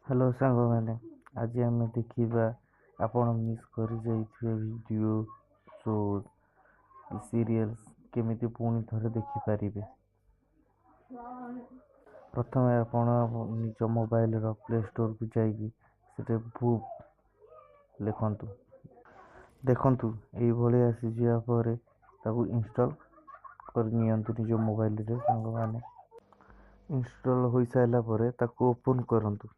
Hello साଙ୍ଗमाने आज आम देखा आपण मिस कर वीडियो शो सीरियल्स केमिति पुणी थरे देखिपारे। प्रथम आपण निज मोबाइल प्ले स्टोर को जाइए बुक लिखंतु देखंतु ये आसी पर इंस्टॉल कर निज मोबाइल रे सांग माने इंस्टॉल हो सारा पर ओपन करंतु।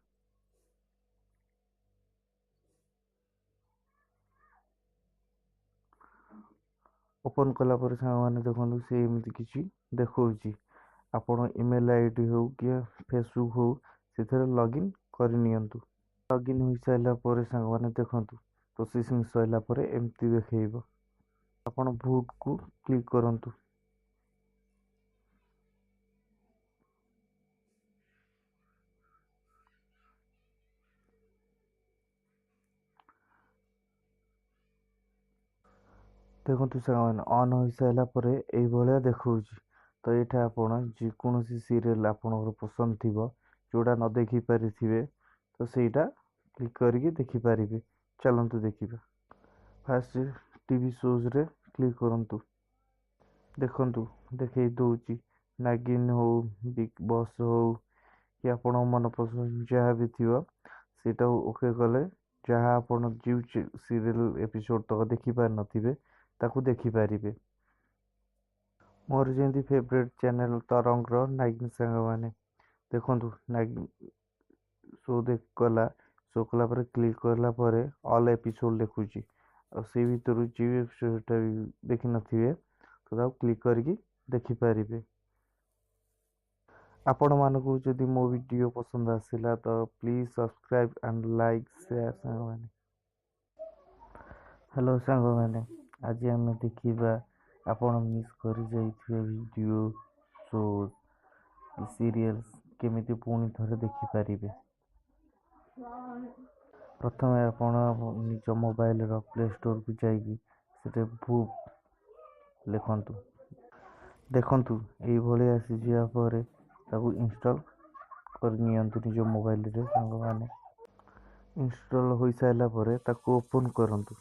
ओपन कला पर सामने देखो सी एमती किसी देखा आपण ईमेल आईडी हो कि फेसबुक हो से लॉगिन करनी लॉगिन हो सारा पर सामने देखु प्रोसेसिंग सरला पर एमती देखेब आपण बुक को क्लिक करंतु। देखु सामने ऑन हो सारा पर ये देखा तो ये आपण जेकोसी सीरियल आपणकर पसंद थी जोड़ा न देखी पारि तो सहीटा क्लिक करके देखिपारे। चलतु देखा फास्ट टीवी शोज रे क्लिक करंतु देखंतु देखे दौची नागिन हो बिग बॉस हो कि आपण मन पसंद जहाँ भी थी सीटा ओके कले जहाँ आपण जो सीरियल एपिसोड तक देखी पार नथिबे ताकू देखी पारिबे। मोर जेंती फेवरेट चैनल तरंग नागिन सांग माने देखंतु नागिन शो देख कला शो कला पर क्लिक करला पर ऑल एपिसोड देखुची और से भीतर जो एपिसोड देखी नथिबे तो क्लिक करके देखी पारिबे। आपण मानकु जदि मो वीडियो पसंद आसिला तो please subscribe and like share सांग माने। हेलो सांग माने आज आम देखा आपण मिस कर वीडियो शो सीरियल्स केमिति पुणी थरे देखिपारे। प्रथम आपण निज मोबाइल प्ले स्टोर को जाइए बुक लिखंतु देखंतु ये आसी पर इंस्टॉल कर निज मोबाइल रे सांग माने इंस्टॉल हो सारा पर ओपन करंतु।